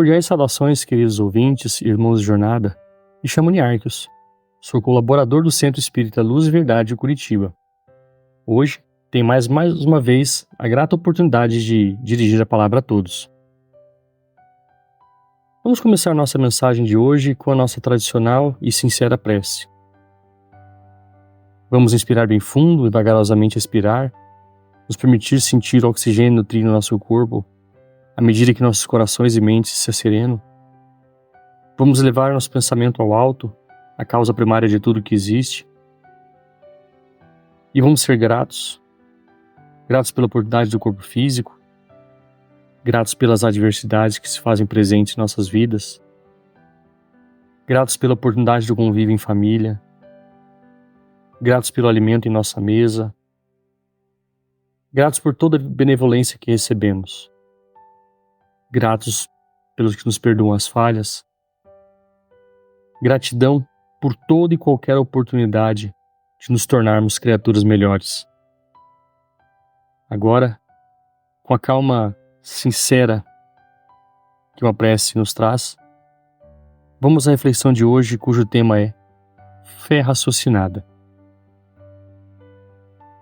Cordiais saudações, queridos ouvintes e irmãos de jornada. Me chamo Niarquios. Sou colaborador do Centro Espírita Luz e Verdade de Curitiba. Hoje, tenho mais uma vez a grata oportunidade de dirigir a palavra a todos. Vamos começar nossa mensagem de hoje com a nossa tradicional e sincera prece. Vamos inspirar bem fundo e vagarosamente expirar, nos permitir sentir o oxigênio nutrindo nosso corpo, à medida que nossos corações e mentes se serenam. Vamos levar nosso pensamento ao alto, a causa primária de tudo que existe. E vamos ser gratos pela oportunidade do corpo físico, gratos pelas adversidades que se fazem presentes em nossas vidas, gratos pela oportunidade do convívio em família, gratos pelo alimento em nossa mesa, gratos por toda a benevolência que recebemos, gratos pelos que nos perdoam as falhas, gratidão por toda e qualquer oportunidade de nos tornarmos criaturas melhores. Agora, com a calma sincera que uma prece nos traz, vamos à reflexão de hoje, cujo tema é fé raciocinada.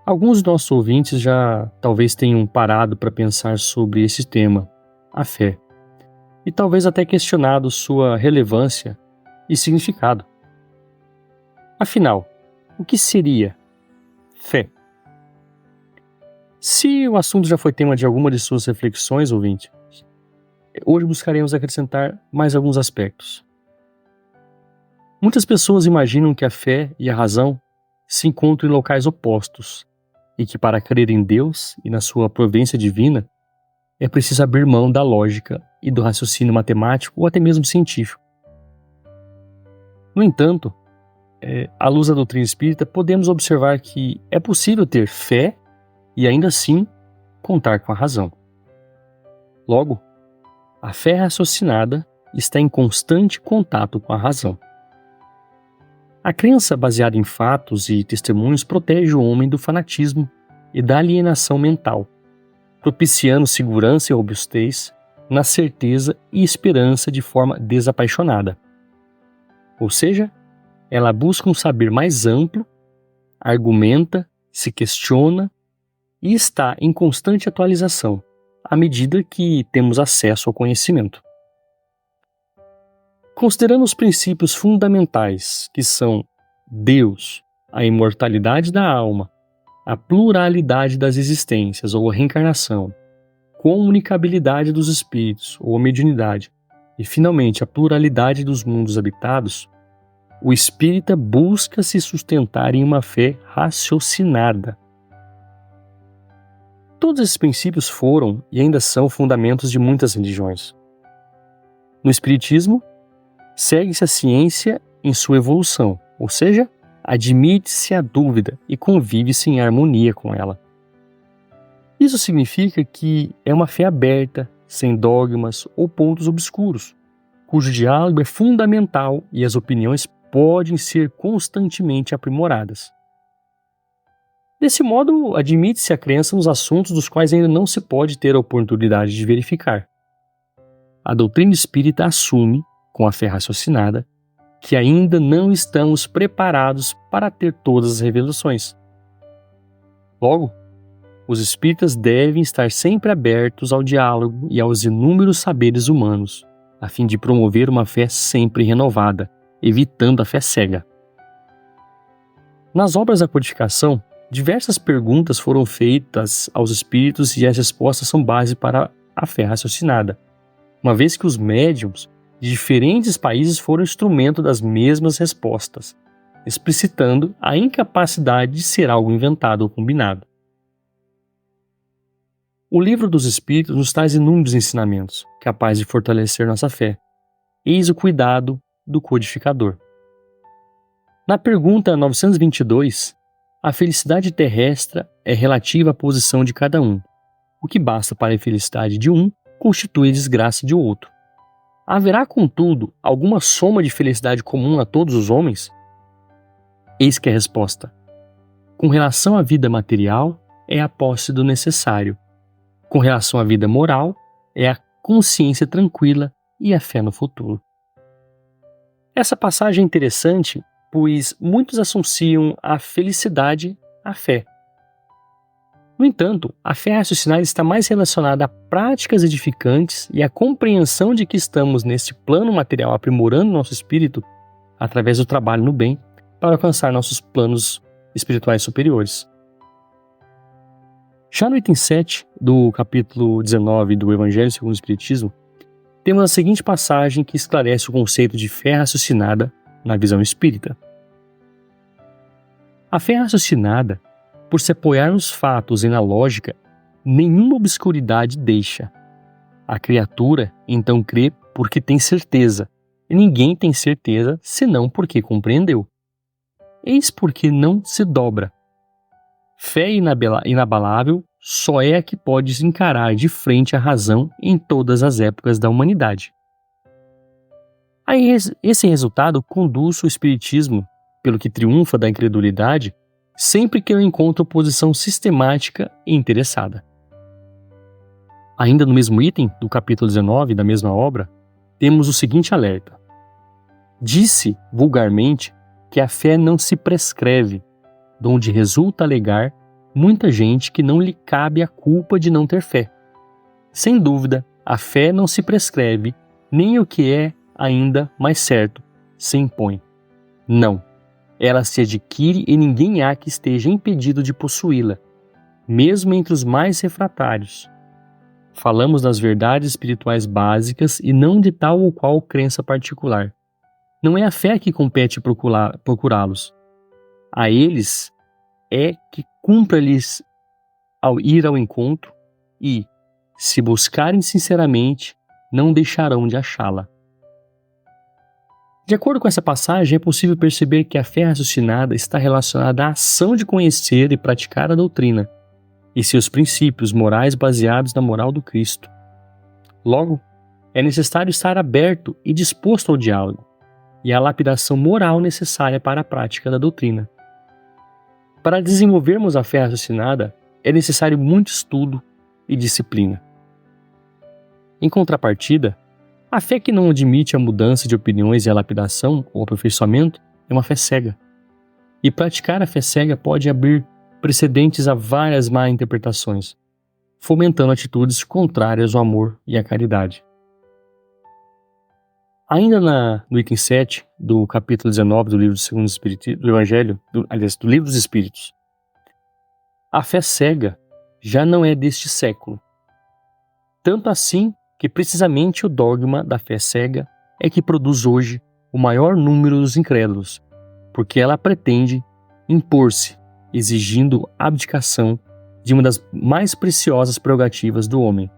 Alguns dos nossos ouvintes já talvez tenham parado para pensar sobre esse tema, a fé, e talvez até questionado sua relevância e significado. Afinal, o que seria fé? Se o assunto já foi tema de alguma de suas reflexões, ouvinte, hoje buscaremos acrescentar mais alguns aspectos. Muitas pessoas imaginam que a fé e a razão se encontram em locais opostos e que para crer em Deus e na sua providência divina é preciso abrir mão da lógica e do raciocínio matemático ou até mesmo científico. No entanto, à luz da doutrina espírita, podemos observar que é possível ter fé e ainda assim contar com a razão. Logo, a fé raciocinada está em constante contato com a razão. A crença baseada em fatos e testemunhos protege o homem do fanatismo e da alienação mental, propiciando segurança e robustez na certeza e esperança de forma desapaixonada. Ou seja, ela busca um saber mais amplo, argumenta, se questiona e está em constante atualização, à medida que temos acesso ao conhecimento. Considerando os princípios fundamentais, que são Deus, a imortalidade da alma, a pluralidade das existências ou a reencarnação, comunicabilidade dos espíritos ou a mediunidade, e finalmente a pluralidade dos mundos habitados, o espírita busca se sustentar em uma fé raciocinada. Todos esses princípios foram e ainda são fundamentos de muitas religiões. No espiritismo, segue-se a ciência em sua evolução, ou seja, admite-se a dúvida e convive-se em harmonia com ela. Isso significa que é uma fé aberta, sem dogmas ou pontos obscuros, cujo diálogo é fundamental e as opiniões podem ser constantemente aprimoradas. Desse modo, admite-se a crença nos assuntos dos quais ainda não se pode ter a oportunidade de verificar. A doutrina espírita assume, com a fé raciocinada, que ainda não estamos preparados para ter todas as revelações. Logo, os espíritas devem estar sempre abertos ao diálogo e aos inúmeros saberes humanos, a fim de promover uma fé sempre renovada, evitando a fé cega. Nas obras da codificação, diversas perguntas foram feitas aos espíritos e as respostas são base para a fé raciocinada, uma vez que os médiuns de diferentes países foram instrumento das mesmas respostas, explicitando a incapacidade de ser algo inventado ou combinado. O Livro dos Espíritos nos traz inúmeros ensinamentos, capazes de fortalecer nossa fé. Eis o cuidado do codificador. Na pergunta 922, a felicidade terrestre é relativa à posição de cada um. O que basta para a infelicidade de um constitui a desgraça de outro. Haverá, contudo, alguma soma de felicidade comum a todos os homens? Eis que a resposta. Com relação à vida material, é a posse do necessário. Com relação à vida moral, é a consciência tranquila e a fé no futuro. Essa passagem é interessante, pois muitos associam a felicidade à fé. No entanto, a fé raciocinada está mais relacionada a práticas edificantes e à compreensão de que estamos neste plano material aprimorando nosso espírito através do trabalho no bem para alcançar nossos planos espirituais superiores. Já no item 7 do capítulo 19 do Evangelho segundo o Espiritismo, temos a seguinte passagem que esclarece o conceito de fé raciocinada na visão espírita. A fé raciocinada, por se apoiar nos fatos e na lógica, nenhuma obscuridade deixa. A criatura então crê porque tem certeza, e ninguém tem certeza senão porque compreendeu. Eis porque não se dobra. Fé inabalável só é a que pode se encarar de frente à razão em todas as épocas da humanidade. Aí esse resultado conduz o espiritismo, pelo que triunfa da incredulidade, sempre que eu encontro oposição sistemática e interessada. Ainda no mesmo item do capítulo 19 da mesma obra, temos o seguinte alerta. Disse vulgarmente que a fé não se prescreve, donde resulta alegar muita gente que não lhe cabe a culpa de não ter fé. Sem dúvida, a fé não se prescreve, nem o que é ainda mais certo se impõe. Não, ela se adquire e ninguém há que esteja impedido de possuí-la, mesmo entre os mais refratários. Falamos das verdades espirituais básicas e não de tal ou qual crença particular. Não é a fé que compete procurá-los. A eles é que cumpra-lhes ao ir ao encontro e, se buscarem sinceramente, não deixarão de achá-la. De acordo com essa passagem, é possível perceber que a fé raciocinada está relacionada à ação de conhecer e praticar a doutrina e seus princípios morais baseados na moral do Cristo. Logo, é necessário estar aberto e disposto ao diálogo e à lapidação moral necessária para a prática da doutrina. Para desenvolvermos a fé raciocinada, é necessário muito estudo e disciplina. Em contrapartida, a fé que não admite a mudança de opiniões e a lapidação ou aperfeiçoamento é uma fé cega. E praticar a fé cega pode abrir precedentes a várias má interpretações, fomentando atitudes contrárias ao amor e à caridade. Ainda no item 7 do capítulo 19 do livro do Evangelho, do livro dos Espíritos, a fé cega já não é deste século. Tanto assim que precisamente o dogma da fé cega é que produz hoje o maior número dos incrédulos, porque ela pretende impor-se, exigindo abdicação de uma das mais preciosas prerrogativas do homem,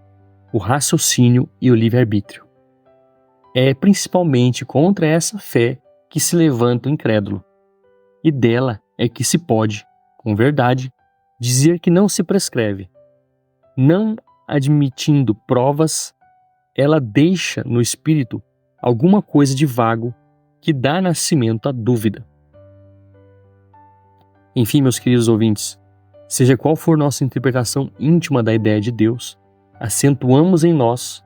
o raciocínio e o livre-arbítrio. É principalmente contra essa fé que se levanta o incrédulo, e dela é que se pode, com verdade, dizer que não se prescreve. Não admitindo provas, ela deixa no espírito alguma coisa de vago que dá nascimento à dúvida. Enfim, meus queridos ouvintes, seja qual for nossa interpretação íntima da ideia de Deus, acentuamos em nós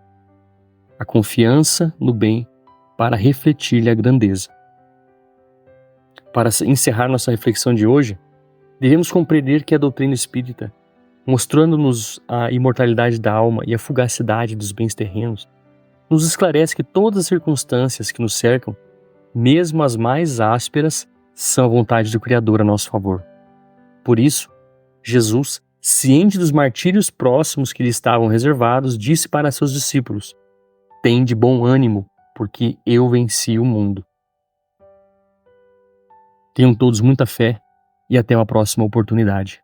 a confiança no bem para refletir-lhe a grandeza. Para encerrar nossa reflexão de hoje, devemos compreender que a doutrina espírita, mostrando-nos a imortalidade da alma e a fugacidade dos bens terrenos, nos esclarece que todas as circunstâncias que nos cercam, mesmo as mais ásperas, são a vontade do Criador a nosso favor. Por isso, Jesus, ciente dos martírios próximos que lhe estavam reservados, disse para seus discípulos: "Tende bom ânimo, porque eu venci o mundo." Tenham todos muita fé e até uma próxima oportunidade.